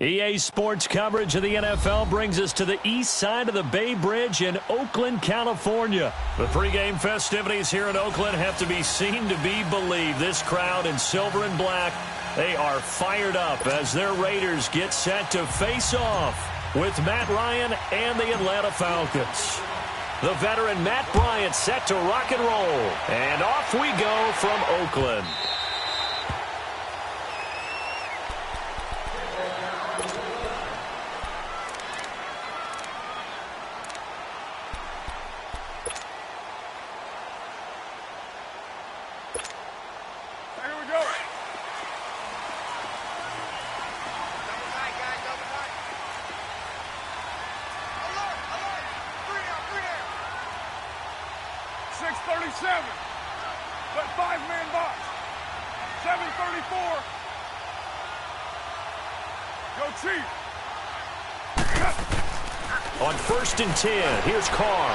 EA Sports coverage of the NFL brings us to the east side of the Bay Bridge in Oakland, California. The pregame festivities here in Oakland have to be seen to be believed. This crowd in silver and black, they are fired up as their Raiders get set to face off with Matt Ryan and the Atlanta Falcons. The veteran Matt Bryant set to rock and roll. And off we go from Oakland. On 1st and 10, here's Carr.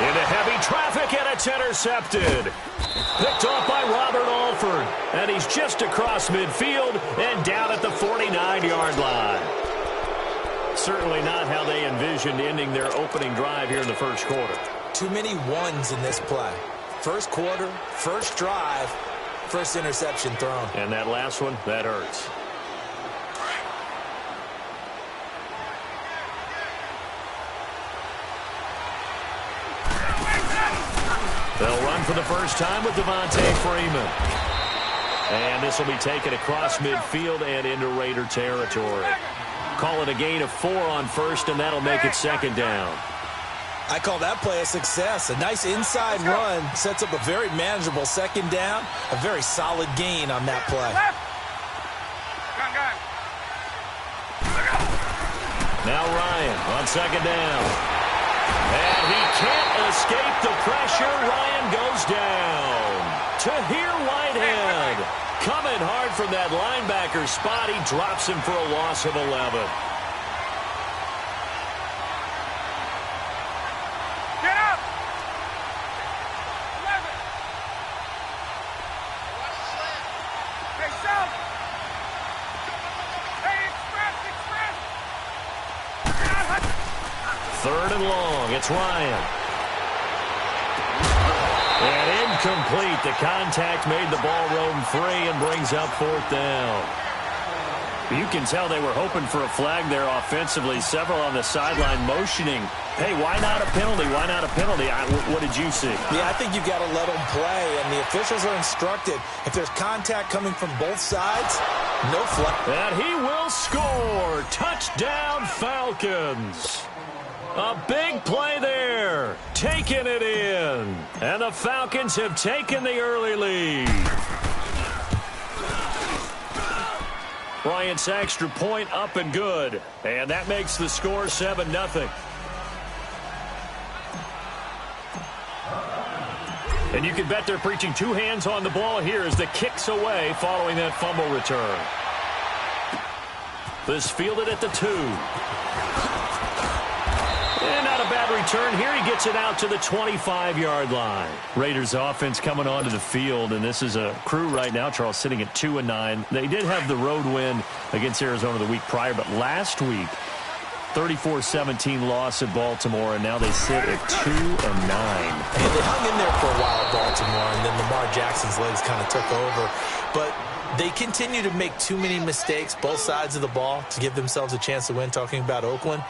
Into heavy traffic, and it's intercepted. Picked off by Robert Alford. And he's just across midfield and down at the 49-yard line. Certainly not how they envisioned ending their opening drive here in the first quarter. Too many ones in this play. First quarter, first drive, first interception thrown. And that last one, that hurts. They'll run for the first time with Devontae Freeman. And this will be taken across midfield and into Raider territory. Call it a gain of 4 on first, and that'll make it 2nd down. I call that play a success. A nice inside run sets up a very manageable 2nd down. A very solid gain on that play. Now Ryan on 2nd down. And he can't escape the pressure. Ryan goes down. Tahir Whitehead coming hard from that linebacker spot. He drops him for a loss of 11. Get up! 11. Hey, South! Hey, express! 3rd and long. It's Ryan. And incomplete. The contact made the ball roam free and brings up 4th down. You can tell they were hoping for a flag there offensively. Several on the sideline motioning. Hey, why not a penalty? Why not a penalty? What did you see? Yeah, I think you've got to let them play, and the officials are instructed. If there's contact coming from both sides, no flag. And he will score. Touchdown, Falcons. A big play there, taking it in. And the Falcons have taken the early lead. Bryant's extra point up and good. And that makes the score 7-0. And you can bet they're preaching 2 hands on the ball here as the kick's away following that fumble return. This fielded at the 2. And not a bad return here. He gets it out to the 25-yard line. Raiders offense coming onto the field, and this is a crew right now, Charles, sitting at 2-9. They did have the road win against Arizona the week prior, but last week, 34-17 loss at Baltimore, and now they sit at 2-9. Hey, they hung in there for a while at Baltimore, and then Lamar Jackson's legs kind of took over. But they continue to make too many mistakes, both sides of the ball, to give themselves a chance to win, talking about Oakland.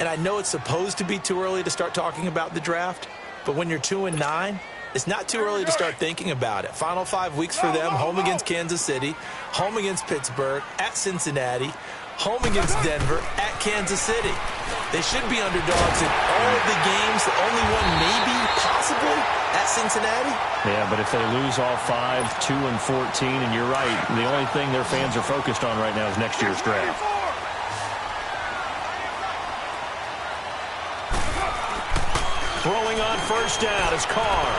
And I know it's supposed to be too early to start talking about the draft, but when you're 2-9, it's not too early to start thinking about it. Final 5 weeks for them, home against Kansas City, home against Pittsburgh, at Cincinnati, home against Denver, at Kansas City. They should be underdogs in all of the games. The only one maybe, possibly, at Cincinnati. Yeah, but if they lose all 5, 2-14, and you're right, the only thing their fans are focused on right now is next year's draft. Throwing on 1st down is Carr.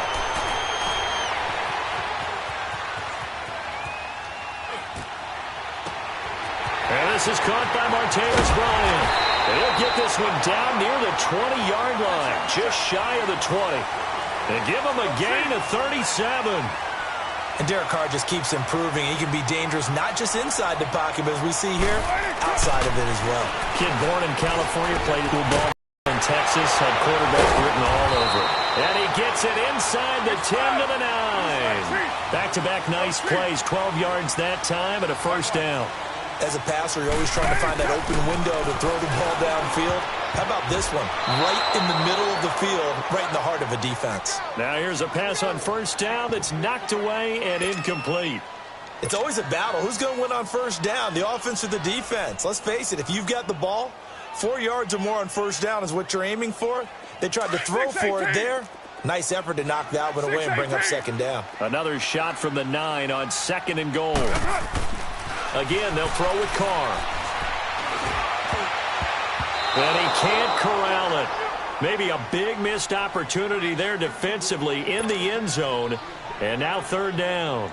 And this is caught by Martavis Bryant. He'll get this one down near the 20-yard line, just shy of the 20. And give him a gain of 37. And Derek Carr just keeps improving. He can be dangerous not just inside the pocket, but as we see here, outside of it as well. Kid born in California, played football in Texas, had quarterback written all over it. And he gets it inside the 10 to the 9. Back-to-back nice plays, 12 yards that time and a first down. As a passer, you're always trying to find that open window to throw the ball downfield. How about this one? Right in the middle of the field, right in the heart of a defense. Now here's a pass on first down that's knocked away and incomplete. It's always a battle. Who's going to win on first down, the offense or the defense? Let's face it, if you've got the ball, 4 yards or more on first down is what you're aiming for. They tried to throw for it there. Nice effort to knock that one away and bring up second down. Another shot from the 9 on 2nd and goal. Again, they'll throw with Carr. And he can't corral it. Maybe a big missed opportunity there defensively in the end zone. And now 3rd down.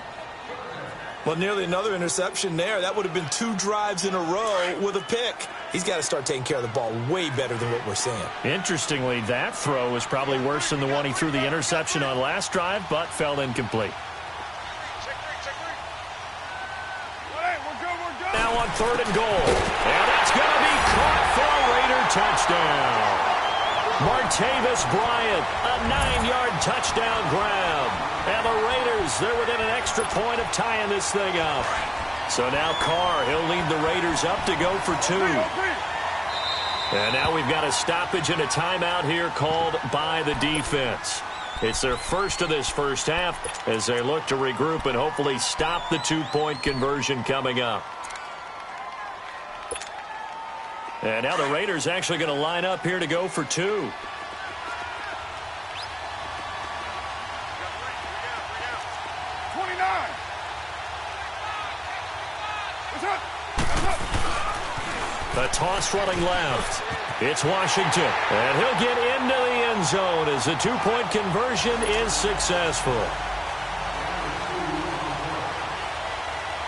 Well, nearly another interception there. That would have been 2 drives in a row with a pick. He's got to start taking care of the ball way better than what we're seeing. Interestingly, that throw was probably worse than the one he threw the interception on last drive, but fell incomplete. Now on 3rd and goal. And that's going to be caught for a Raider touchdown. Martavis Bryant, a 9-yard touchdown grab. And the Raiders, they're within an extra point of tying this thing up. So now Carr, he'll lead the Raiders up to go for 2. And now we've got a stoppage and a timeout here called by the defense. It's their first of this first half as they look to regroup and hopefully stop the 2-point conversion coming up. And now the Raiders actually going to line up here to go for 2. 29. The toss running left. It's Washington. And he'll get into the end zone as the 2-point conversion is successful.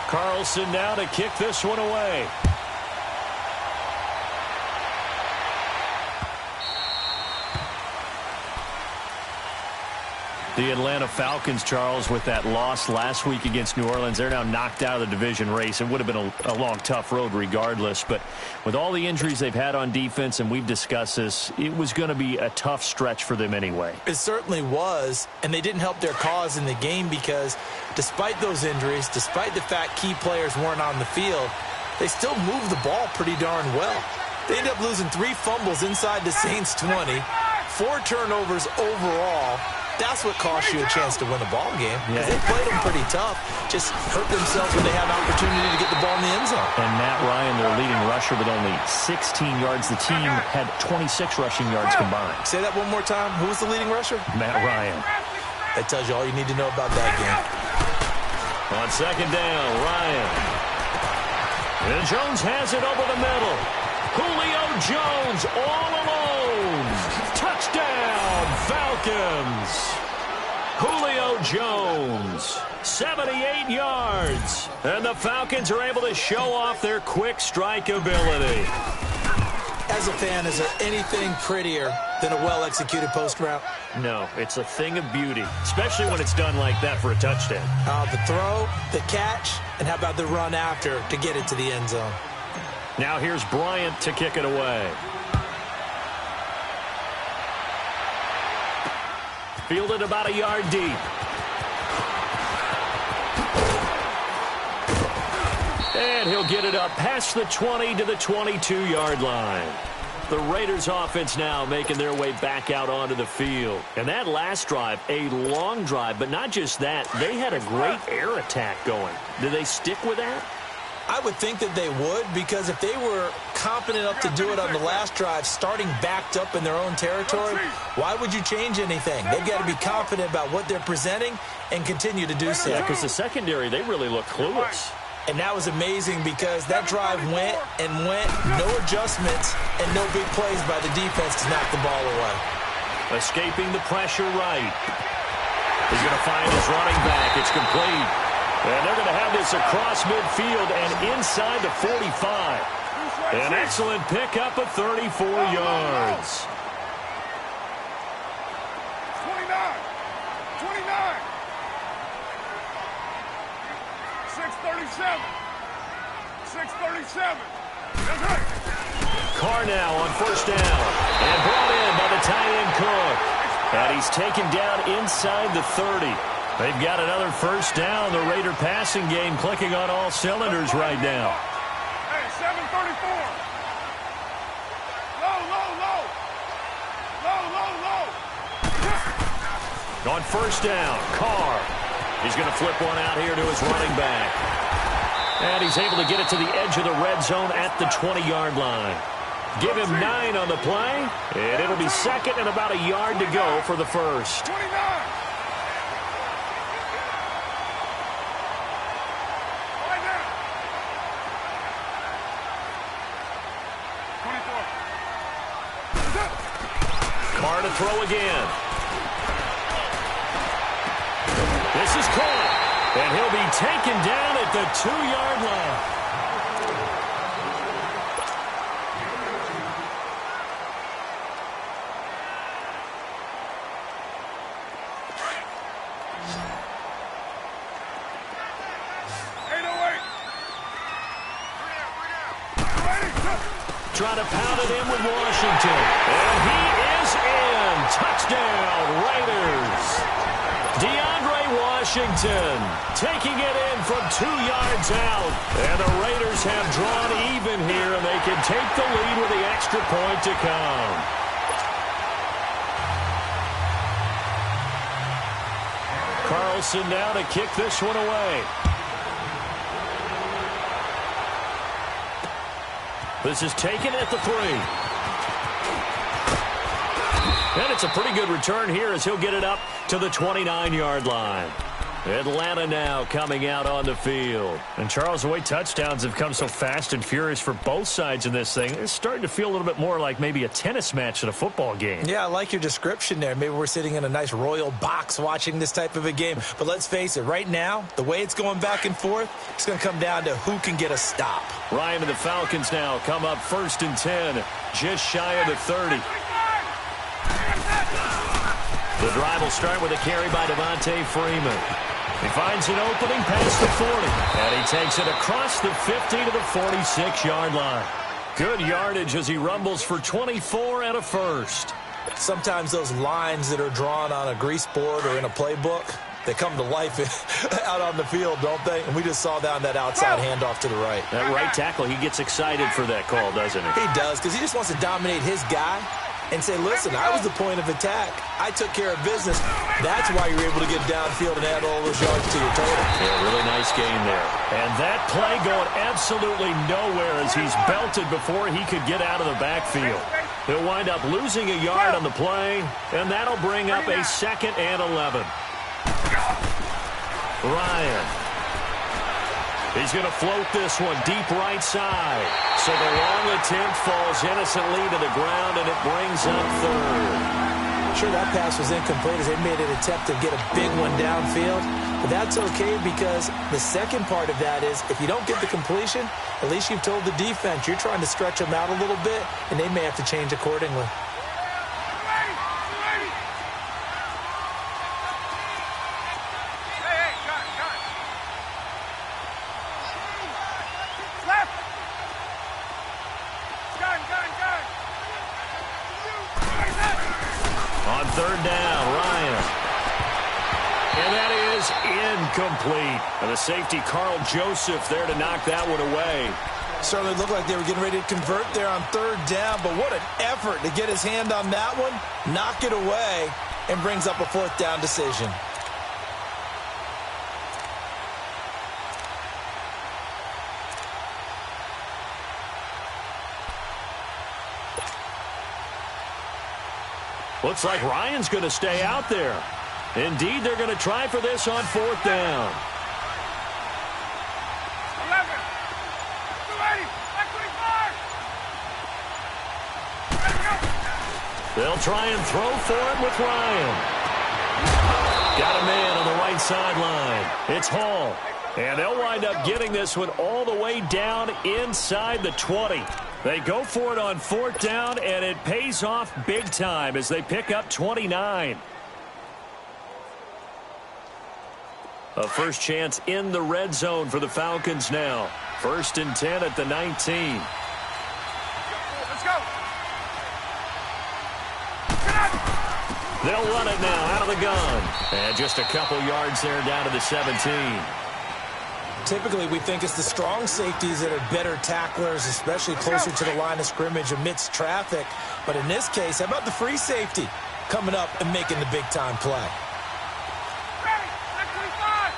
Carlson now to kick this one away. The Atlanta Falcons, Charles, with that loss last week against New Orleans, they're now knocked out of the division race. It would have been a long, tough road regardless. But with all the injuries they've had on defense, and we've discussed this, it was going to be a tough stretch for them anyway. It certainly was, and they didn't help their cause in the game because despite those injuries, despite the fact key players weren't on the field, they still moved the ball pretty darn well. They ended up losing 3 fumbles inside the Saints' 20, 4 turnovers overall. That's what cost you a chance to win a ball game. Yeah. They played them pretty tough. Just hurt themselves when they had an opportunity to get the ball in the end zone. And Matt Ryan, their leading rusher, with only 16 yards. The team had 26 rushing yards combined. Say that one more time. Who was the leading rusher? Matt Ryan. That tells you all you need to know about that game. On 2nd down, Ryan. And Jones has it over the middle. Julio Jones all alone. Touchdown, Falcons. Julio Jones, 78 yards. And the Falcons are able to show off their quick strike ability. As a fan, is there anything prettier than a well-executed post route? No, it's a thing of beauty, especially when it's done like that for a touchdown. The throw, the catch, and how about the run after to get it to the end zone? Now here's Bryant to kick it away. Fielded about a yard deep. And he'll get it up past the 20 to the 22-yard line. The Raiders offense now making their way back out onto the field. And that last drive, a long drive, but not just that. They had a great air attack going. Do they stick with that? I would think that they would, because if they were competent enough to do it on the last drive, starting backed up in their own territory, why would you change anything? They've got to be confident about what they're presenting and continue to do so. Yeah, because the secondary, they really look clueless. And that was amazing because that drive went and went, no adjustments and no big plays by the defense to knock the ball away. Escaping the pressure right. He's going to find his running back. It's complete. And they're going to have this across midfield and inside the 45. An excellent pickup of 34 yards. 29. 637. 637. That's right. Carr now on first down. And brought in by the tight end Cook. And he's taken down inside the 30. They've got another first down. The Raider passing game clicking on all cylinders right now. Hey, 734. Low, low, low. Low, low, low. On first down, Carr. He's going to flip one out here to his running back. And he's able to get it to the edge of the red zone at the 20-yard line. Give him 9 on the play, and it'll be second and about a yard to go for the first. 29. Right now. 24. Carr to throw again. This is caught, and he'll be taken down at the 2-yard line. Trying to pound it in with Washington. And he is in. Touchdown, Raiders. DeAndre Washington taking it in from 2 yards out. And the Raiders have drawn even here, and they can take the lead with the extra point to come. Carlson now to kick this one away. This is taken at the 3. And it's a pretty good return here as he'll get it up to the 29-yard line. Atlanta now coming out on the field. And, Charles, the way touchdowns have come so fast and furious for both sides in this thing, it's starting to feel a little bit more like maybe a tennis match than a football game. Yeah, I like your description there. Maybe we're sitting in a nice royal box watching this type of a game. But let's face it, right now, the way it's going back and forth, it's going to come down to who can get a stop. Ryan and the Falcons now come up 1st and 10, just shy of the 30. The drive will start with a carry by Devontae Freeman. He finds an opening past the 40, and he takes it across the 50 to the 46-yard line. Good yardage as he rumbles for 24 and a first. Sometimes those lines that are drawn on a grease board or in a playbook, they come to life out on the field, don't they? And we just saw down that outside handoff to the right. That right tackle, he gets excited for that call, doesn't he? He does, because he just wants to dominate his guy and say, listen, I was the point of attack. I took care of business. That's why you're able to get downfield and add all those yards to your total. Yeah, really nice game there. And that play going absolutely nowhere as he's belted before he could get out of the backfield. He'll wind up losing a yard on the play, and that'll bring up a 2nd and 11. Ryan. He's going to float this one deep right side. So the long attempt falls innocently to the ground, and it brings up 3rd. Sure, that pass was incomplete as they made an attempt to get a big one downfield. But that's okay because the second part of that is if you don't get the completion, at least you've told the defense you're trying to stretch them out a little bit, and they may have to change accordingly. On 3rd down, Ryan. And that is incomplete. And the safety, Carl Joseph, there to knock that one away. Certainly looked like they were getting ready to convert there on 3rd down, but what an effort to get his hand on that one, knock it away, and brings up a 4th down decision. Looks like Ryan's going to stay out there. Indeed, they're going to try for this on 4th down. 11. 280. 25. They'll try and throw for it with Ryan. Got a man on the right sideline. It's Hall. And they'll wind up getting this one all the way down inside the 20. They go for it on 4th down, and it pays off big time as they pick up 29. A first chance in the red zone for the Falcons now. 1st and 10 at the 19. Let's go. They'll run it now out of the gun. And just a couple yards there down to the 17. Typically, we think it's the strong safeties that are better tacklers, especially closer to the line of scrimmage amidst traffic. But in this case, how about the free safety coming up and making the big-time play? Ready. 25.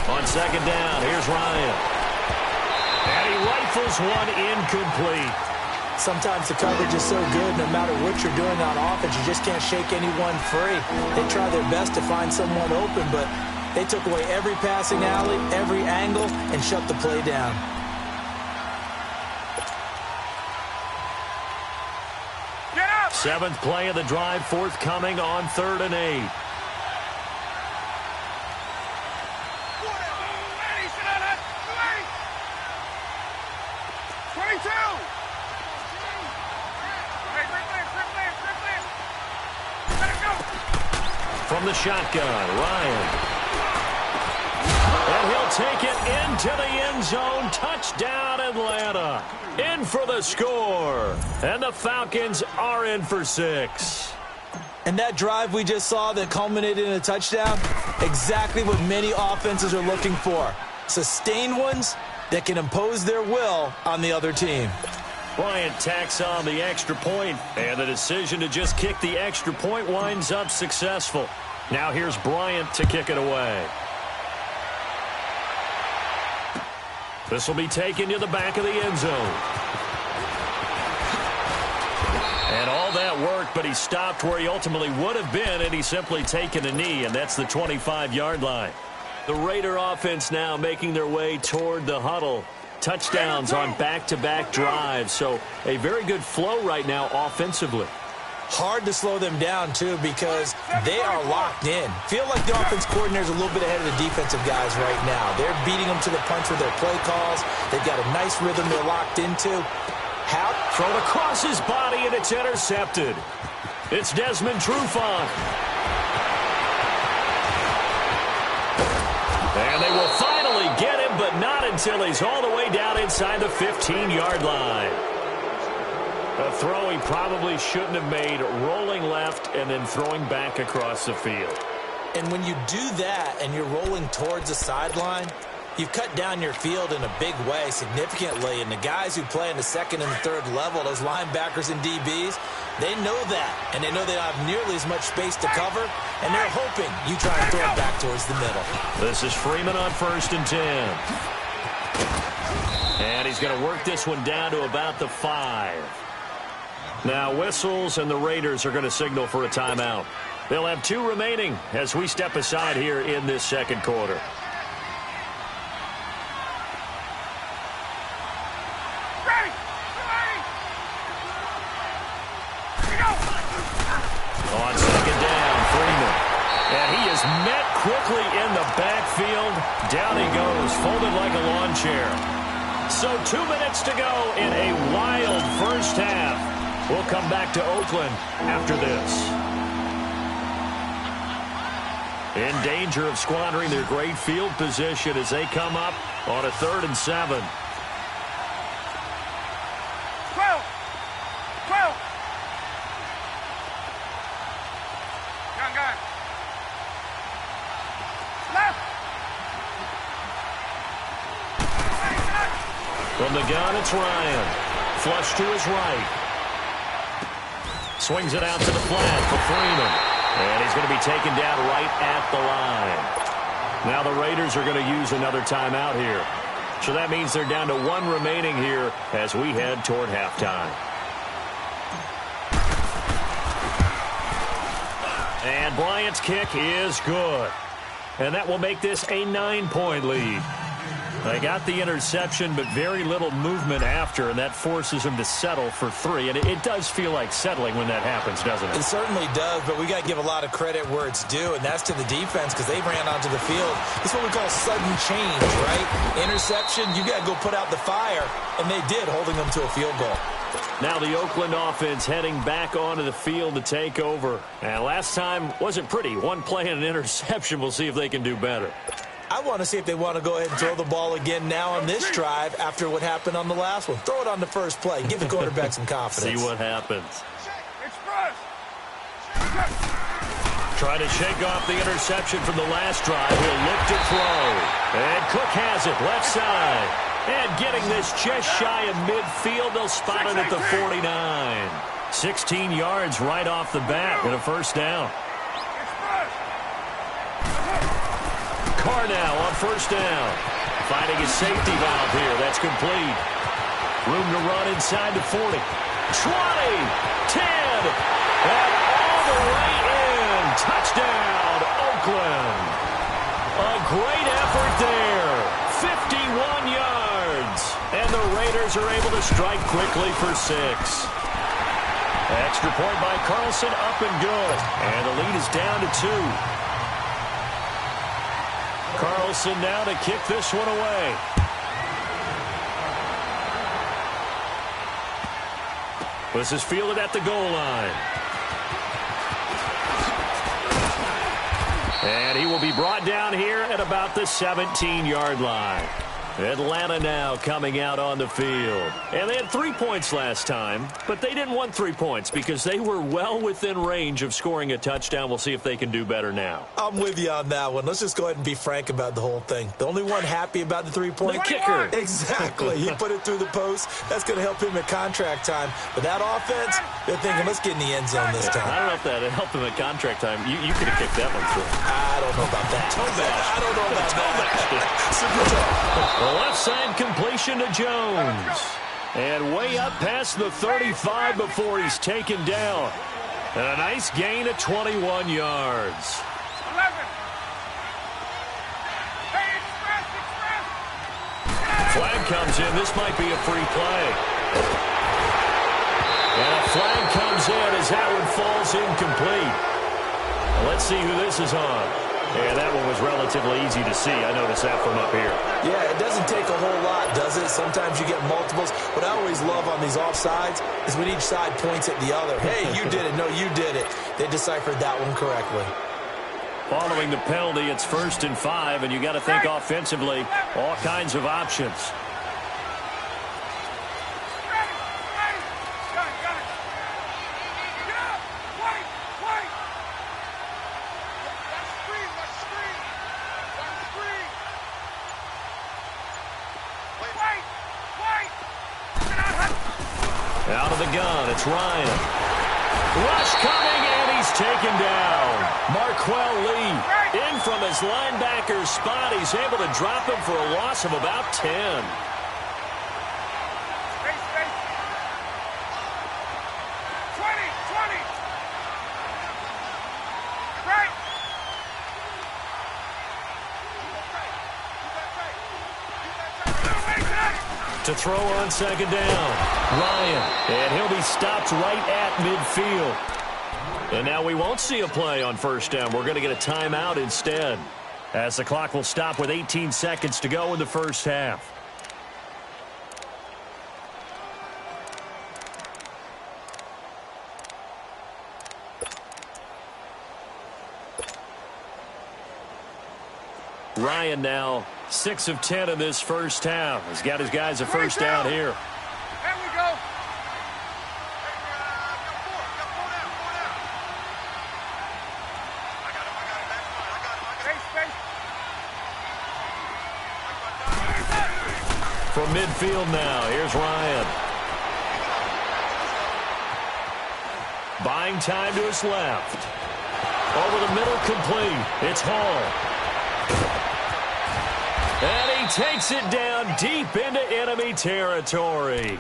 On 2nd down, here's Ryan. And he rifles one incomplete. Sometimes the coverage is so good, no matter what you're doing on offense, you just can't shake anyone free. They try their best to find someone open, but they took away every passing alley, every angle, and shut the play down. Get up. 7th play of the drive forthcoming on 3rd and 8. Ready. Sit down. Ready. 22. From the shotgun, Ryan. And he'll take it into the end zone. Touchdown, Atlanta. In for the score. And the Falcons are in for 6. And that drive we just saw that culminated in a touchdown, exactly what many offenses are looking for. Sustained ones that can impose their will on the other team. Bryant tacks on the extra point, and the decision to just kick the extra point winds up successful. Now here's Bryant to kick it away. This will be taken to the back of the end zone. And all that worked, but he stopped where he ultimately would have been, and he's simply taken a knee, and that's the 25-yard line. The Raider offense now making their way toward the huddle. Touchdowns on back-to-back drives, so a very good flow right now offensively. Hard to slow them down, too, because they are locked in. Feel like the offense coordinator is a little bit ahead of the defensive guys right now. They're beating them to the punch with their play calls. They've got a nice rhythm they're locked into. How? Thrown across his body, and it's intercepted. It's Desmond Trufant. And they will finally get him, but not until he's all the way down inside the 15-yard line. A throw he probably shouldn't have made, rolling left and then throwing back across the field. And when you do that and you're rolling towards the sideline, you've cut down your field in a big way, significantly. And the guys who play in the 2nd and 3rd level, those linebackers and DBs, they know that. And they know they don't have nearly as much space to cover. And they're hoping you try and throw it back towards the middle. This is Freeman on 1st and 10. And he's going to work this one down to about the 5. Now whistles, and the Raiders are going to signal for a timeout. They'll have 2 remaining as we step aside here in this 2nd quarter. Ready. On 2nd down, Freeman. And he is met quickly in the backfield. Down he goes, folded like a lawn chair. So 2 minutes to go in a wild first half. We'll come back to Oakland after this. In danger of squandering their great field position as they come up on a 3rd and 7. 12. Young guy. Left. From the gun, it's Ryan. Flush to his right. Swings it out to the flat for Freeman. And he's going to be taken down right at the line. Now the Raiders are going to use another timeout here. So that means they're down to 1 remaining here as we head toward halftime. And Bryant's kick is good. And that will make this a 9-point lead. They got the interception, but very little movement after, and that forces them to settle for 3. And it does feel like settling when that happens, doesn't it? It certainly does, but we got to give a lot of credit where it's due, and that's to the defense because they ran onto the field. It's what we call sudden change, right? Interception, you got to go put out the fire, and they did, holding them to a field goal. Now the Oakland offense heading back onto the field to take over. And last time wasn't pretty. One play and an interception. We'll see if they can do better. I want to see if they want to go ahead and throw the ball again now on this drive after what happened on the last one. Throw it on the first play. Give the quarterback some confidence. See what happens. Trying to shake off the interception from the last drive. He'll look to throw. And Cook has it left side. And getting this just shy of midfield. They'll spot it at the 49. 16 yards right off the bat and a first down. Carr now on first down. Finding his safety valve here. That's complete. Room to run inside the 40. 20. 10. And all the way in. Touchdown, Oakland. A great effort there. 51 yards. And the Raiders are able to strike quickly for 6. Extra point by Carlson, up and good. And the lead is down to 2. Carlson now to kick this one away. This is fielded at the goal line. And he will be brought down here at about the 17-yard line. Atlanta now coming out on the field. And they had 3 points last time, but they didn't want 3 points because they were well within range of scoring a touchdown. We'll see if they can do better now. I'm with you on that one. Let's just go ahead and be frank about the whole thing. The only one happy about the 3-point the kicker. Exactly. He put it through the post. That's going to help him at contract time. But that offense, they're thinking, let's get in the end zone this time. I don't know if that helped him at contract time. You could have kicked that one through. I don't know about that. Toe bash. I don't know about that. Super toe. The left side completion to Jones. And way up past the 35 before he's taken down. And a nice gain of 21 yards. 11. Flag comes in. This might be a free play. And a flag comes in as that one falls incomplete. Let's see who this is on. Yeah, that one was relatively easy to see. I noticed that from up here. Yeah, it doesn't take a whole lot, does it? Sometimes you get multiples. What I always love on these offsides is when each side points at the other. Hey, you did it. No, you did it. They deciphered that one correctly. Following the penalty, it's 1st and 5, and you got to think offensively, all kinds of options. Out of the gun, it's Ryan. Rush coming, and he's taken down. Marquell Lee in from his linebacker spot. He's able to drop him for a loss of about 10. Space. 20. Right. To throw on second down. Ryan. And he'll be stopped right at midfield. And now we won't see a play on first down. We're going to get a timeout instead, as the clock will stop with 18 seconds to go in the first half. Ryan now 6 of 10 in this first half. He's got his guys a first down here. There we go. From midfield now, here's Ryan. Buying time to his left. Over the middle, complete. It's Hall. And he takes it down deep into enemy territory.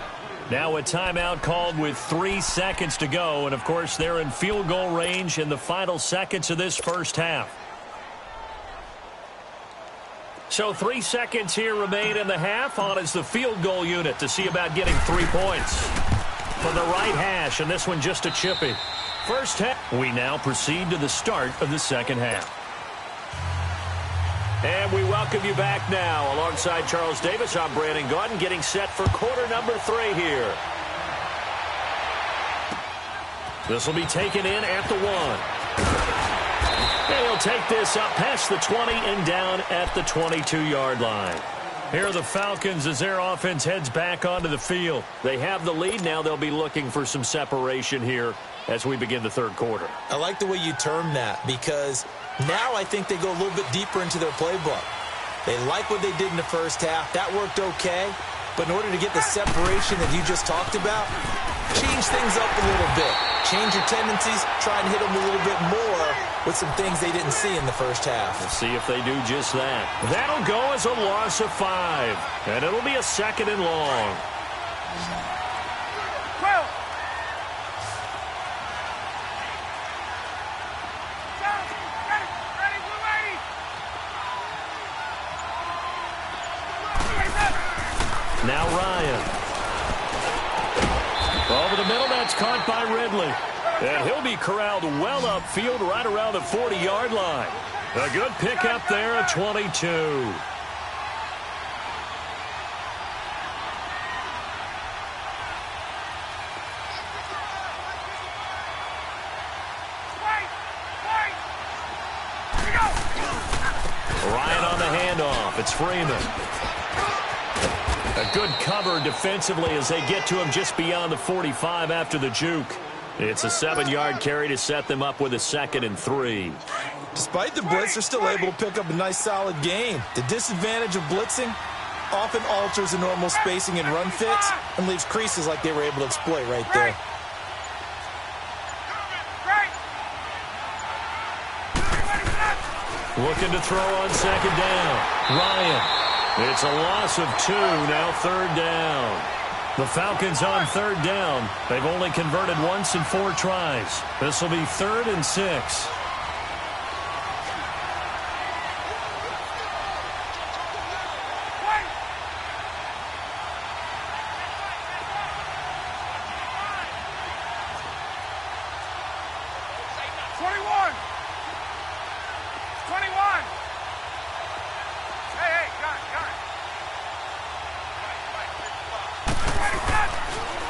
Now a timeout called with 3 seconds to go. And, of course, they're in field goal range in the final seconds of this first half. So 3 seconds here remain in the half. On is the field goal unit to see about getting 3 points. From the right hash, and this one just a chippy. First half. We now proceed to the start of the second half. And we welcome you back now. Alongside Charles Davis, I'm Brandon Gaudin, getting set for quarter number 3 here. This will be taken in at the 1. And he'll take this up past the 20 and down at the 22-yard line. Here are the Falcons as their offense heads back onto the field. They have the lead. Now they'll be looking for some separation here as we begin the third quarter. I like the way you term that because now I think they go a little bit deeper into their playbook. They like what they did in the first half. That worked okay. But in order to get the separation that you just talked about, change things up a little bit. Change your tendencies. Try and hit them a little bit more with some things they didn't see in the first half. We'll see if they do just that. That'll go as a loss of 5. And it'll be a 2nd and long. 12. Ready, blue lady. Now Ryan. Over the middle, that's caught by Ridley. And he'll be corralled well upfield right around the 40-yard line. A good pickup there at 22. Ryan on the handoff. It's Freeman. A good cover defensively as they get to him just beyond the 45 after the juke. It's a 7-yard carry to set them up with a 2nd and 3. Despite the blitz, they're still able to pick up a nice, solid gain. The disadvantage of blitzing often alters the normal spacing and run fits and leaves creases like they were able to exploit right there. Looking to throw on 2nd down. Ryan. It's a loss of 2, now 3rd down. The Falcons on 3rd down. They've only converted once in 4 tries. This will be 3rd and 6.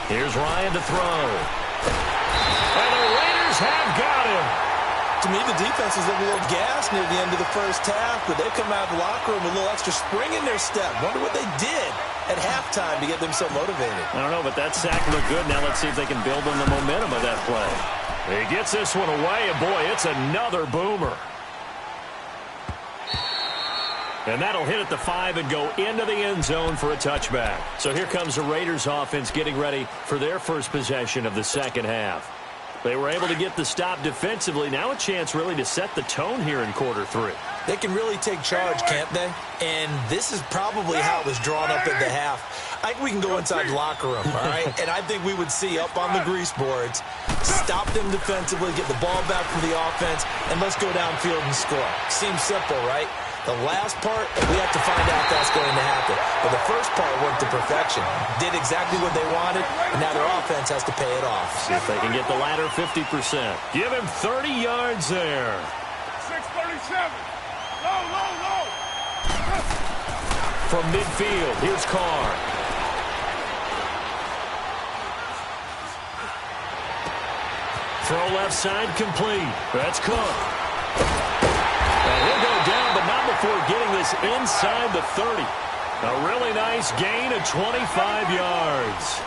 Here's Ryan to throw. And the Raiders have got him. To me, the defense was a little gassed near the end of the first half, but they come out of the locker room with a little extra spring in their step. Wonder what they did at halftime to get them so motivated. I don't know, but that sack looked good. Now let's see if they can build on the momentum of that play. He gets this one away, and boy, it's another boomer. And that'll hit at the 5 and go into the end zone for a touchback. So here comes the Raiders offense getting ready for their first possession of the second half. They were able to get the stop defensively. Now a chance really to set the tone here in quarter 3. They can really take charge, can't they? And this is probably how it was drawn up at the half. I think we can go inside the locker room, all right? And I think we would see up on the grease boards, stop them defensively, get the ball back from the offense, and let's go downfield and score. Seems simple, right? The last part, we have to find out that's going to happen. But the first part worked to perfection. Did exactly what they wanted, and now their offense has to pay it off. See if they can get the latter 50%. Give him 30 yards there. 637. Low. From midfield, here's Carr. Throw left side complete. That's Cook. And he'll go down, but not before getting this inside the 30. A really nice gain of 25 yards.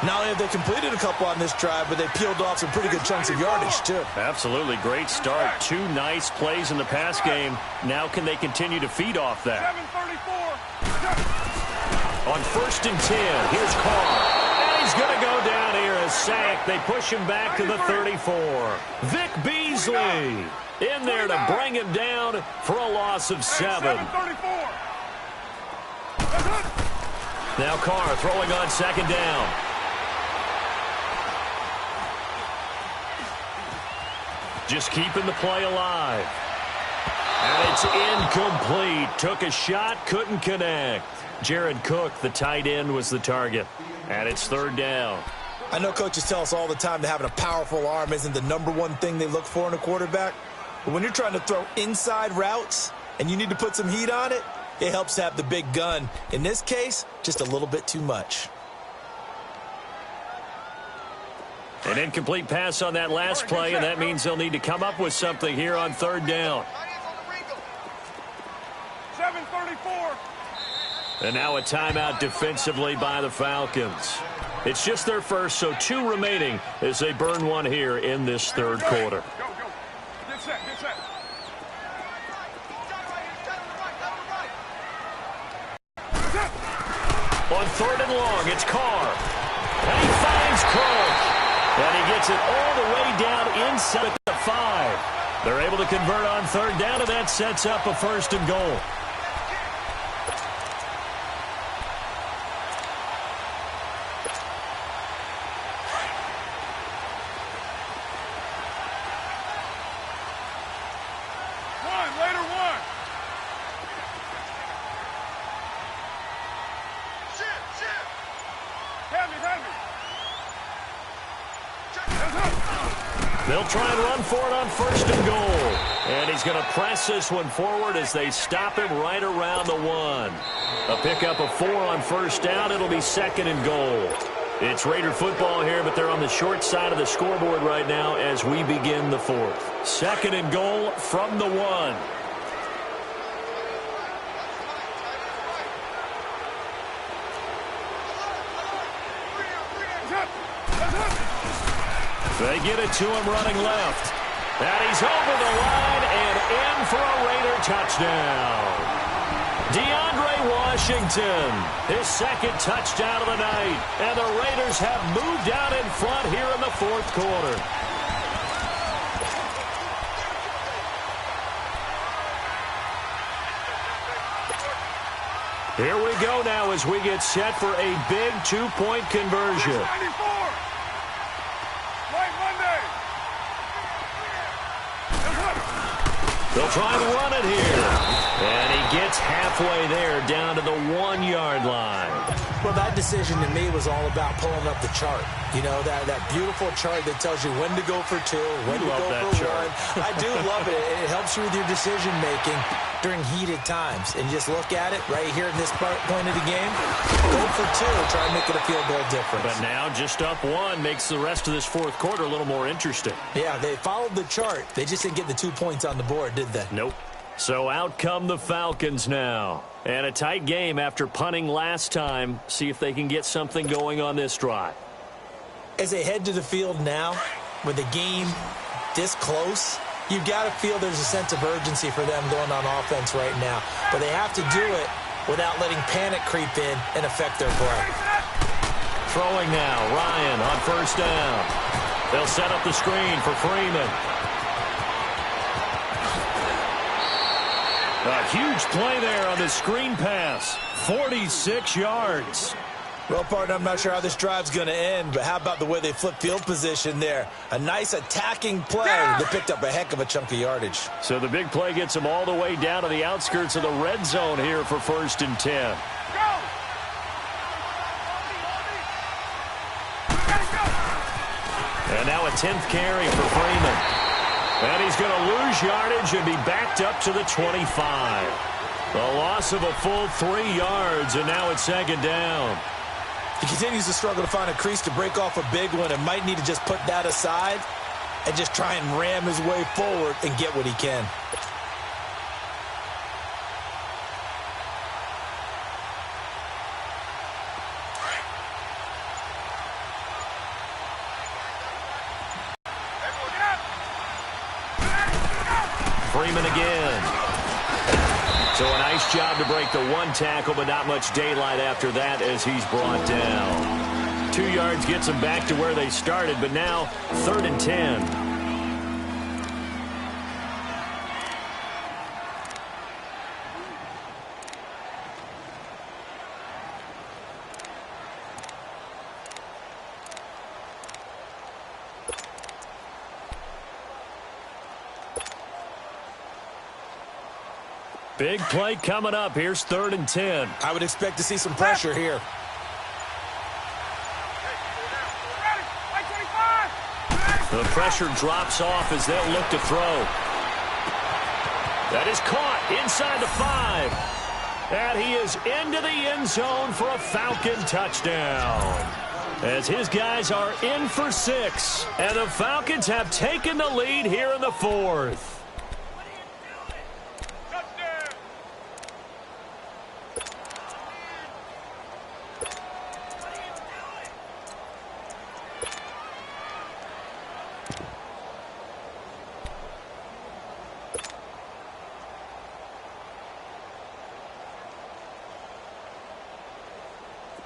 Not only have they completed a couple on this drive, but they peeled off some pretty good chunks of yardage, too. Absolutely. Great start. 2 nice plays in the pass game. Now can they continue to feed off that? 734. On 1st and 10, here's Carr. And he's going to go down here. A sack. They push him back to the 34. Vic Beasley in there to bring him down for a loss of 7. Now Carr throwing on 2nd down. Just keeping the play alive. And it's incomplete. Took a shot, couldn't connect. Jared Cook, the tight end, was the target. And it's 3rd down. I know coaches tell us all the time that having a powerful arm isn't the #1 thing they look for in a quarterback. But when you're trying to throw inside routes and you need to put some heat on it, it helps to have the big gun. In this case, just a little bit too much. An incomplete pass on that last play, and that means they'll need to come up with something here on third down. 7:34. And now a timeout defensively by the Falcons. It's just their first, so 2 remaining as they burn one here in this third quarter. Go. Get set. On third and long, it's Carr. And he finds Crow. And he gets it all the way down inside at the 5. They're able to convert on third down, and that sets up a first and goal. They'll try and run for it on first and goal. And he's going to press this one forward as they stop him right around the 1. A pickup of 4 on first down. It'll be second and goal. It's Raider football here, but they're on the short side of the scoreboard right now as we begin the 4th. Second and goal from the 1. They get it to him running left. And he's over the line and in for a Raider touchdown. DeAndre Washington, his second touchdown of the night. And the Raiders have moved out in front here in the 4th quarter. Here we go now as we get set for a big 2-point conversion. They'll try and run it here. And he gets halfway there down to the 1-yard line. Well, that decision to me was all about pulling up the chart. You know, that beautiful chart that tells you when to go for 2, when to go for 1. I do love it. It helps you with your decision-making during heated times. And you just look at it right here in this point of the game. Go for 2. Try and make it a field goal difference. But now just up 1 makes the rest of this 4th quarter a little more interesting. Yeah, they followed the chart. They just didn't get the 2 points on the board, did they? Nope. So out come the Falcons now. And a tight game after punting last time. See if they can get something going on this drive. As they head to the field now, with the game this close, you've got to feel there's a sense of urgency for them going on offense right now. But they have to do it without letting panic creep in and affect their play. Throwing now, Ryan on first down. They'll set up the screen for Freeman. A huge play there on the screen pass. 46 yards. Well, partner, I'm not sure how this drive's going to end, but how about the way they flip field position there? A nice attacking play. They picked up a heck of a chunk of yardage. So the big play gets them all the way down to the outskirts of the red zone here for first and 10. And now a 10th carry for Freeman. And he's going to lose yardage and be backed up to the 25. A loss of a full 3 yards, and now it's second down. He continues to struggle to find a crease to break off a big one and might need to just put that aside and just try and ram his way forward and get what he can. Freeman again. So a nice job to break the 1 tackle, but not much daylight after that as he's brought down. 2 yards gets them back to where they started, but now 3rd and 10. Big play coming up. Here's 3rd and 10. I would expect to see some pressure here. The pressure drops off as they'll look to throw. That is caught inside the 5. And he is into the end zone for a Falcon touchdown. as his guys are in for 6. And the Falcons have taken the lead here in the 4th.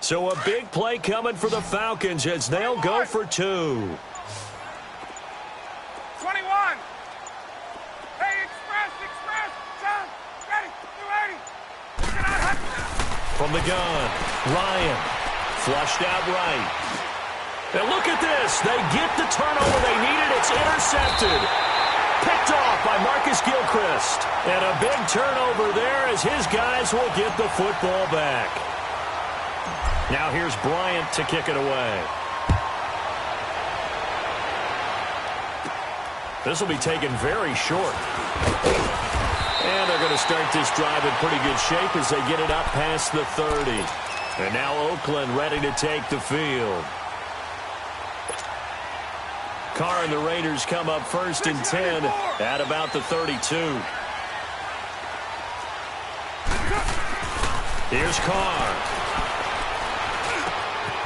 So a big play coming for the Falcons as they'll go for 2. 21. Hey, express. John, ready, 280. From the gun, Ryan, flushed out right. And look at this. They get the turnover they needed. It's intercepted. Picked off by Marcus Gilchrist. And a big turnover there as his guys will get the football back. Now here's Bryant to kick it away. This will be taken very short. And they're going to start this drive in pretty good shape as they get it up past the 30. And now Oakland ready to take the field. Carr and the Raiders come up 1st and 10 at about the 32. Here's Carr.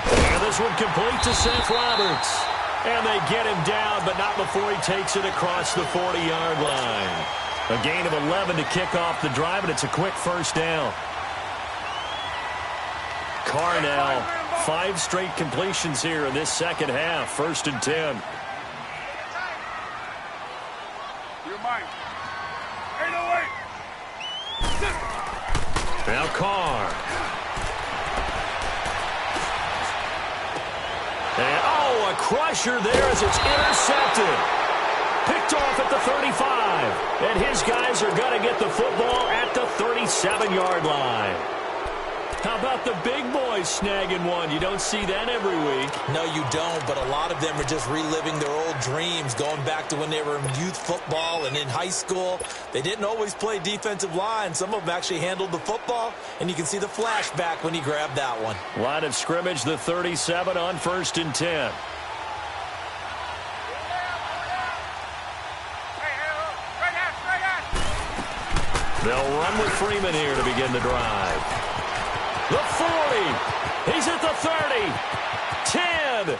And this one complete to Seth Roberts. And they get him down, but not before he takes it across the 40-yard line. A gain of 11 to kick off the drive, and it's a quick first down. Carr now, 5 straight completions here in this second half. 1st and 10. You're mine. 808. Now Carr. And, a crusher there as it's intercepted. Picked off at the 35. And his guys are going to get the football at the 37-yard line. How about the big boys snagging one? You don't see that every week. No, you don't, but a lot of them are just reliving their old dreams, going back to when they were in youth football and in high school. They didn't always play defensive line. Some of them actually handled the football, and you can see the flashback when he grabbed that one. Line of scrimmage, the 37 on 1st and 10. They'll run with Freeman here to begin the drive. The 40. He's at the 30. 10.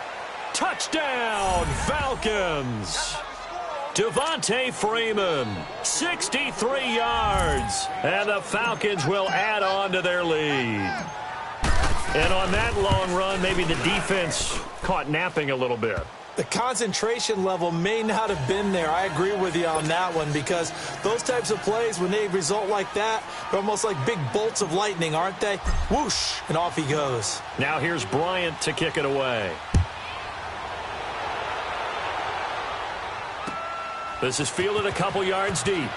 Touchdown, Falcons. Devontae Freeman, 63 yards. And the Falcons will add on to their lead. And on that long run, maybe the defense caught napping a little bit. The concentration level may not have been there. I agree with you on that one because those types of plays, when they result like that, they're almost like big bolts of lightning, aren't they? Whoosh, and off he goes. Now here's Bryant to kick it away. This is fielded a couple yards deep.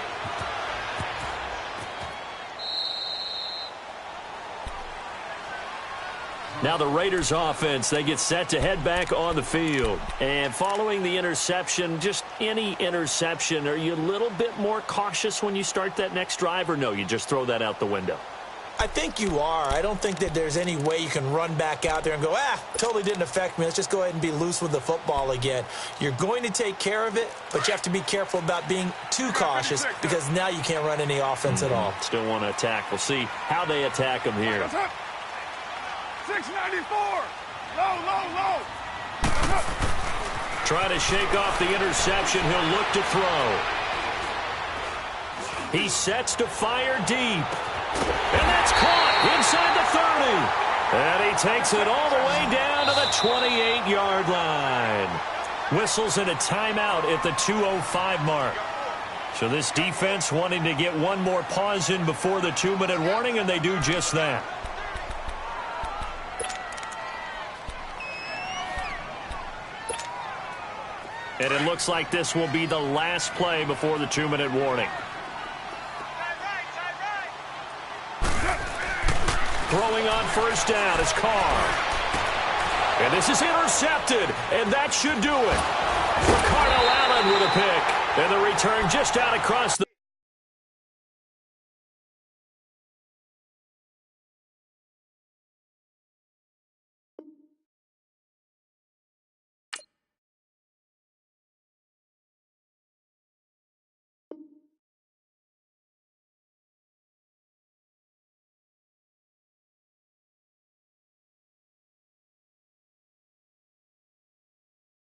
Now the Raiders offense, they get set to head back on the field. And following the interception, just any interception, are you a little bit more cautious when you start that next drive, or no, you just throw that out the window? I think you are. I don't think that there's any way you can run back out there and go, totally didn't affect me. Let's just go ahead and be loose with the football again. You're going to take care of it, but you have to be careful about being too cautious because now you can't run any offense at all. Still want to attack. We'll see how they attack them here. 694. Low. Try to shake off the interception. He'll look to throw. He sets to fire deep. And that's caught inside the 30. And he takes it all the way down to the 28-yard line. Whistles in a timeout at the 2:05 mark. So this defense wanting to get one more pause in before the 2-minute warning, and they do just that. And it looks like this will be the last play before the 2-minute warning. Throwing on first down is Carr. And this is intercepted, and that should do it. Ricardo Allen with a pick. And the return just out across the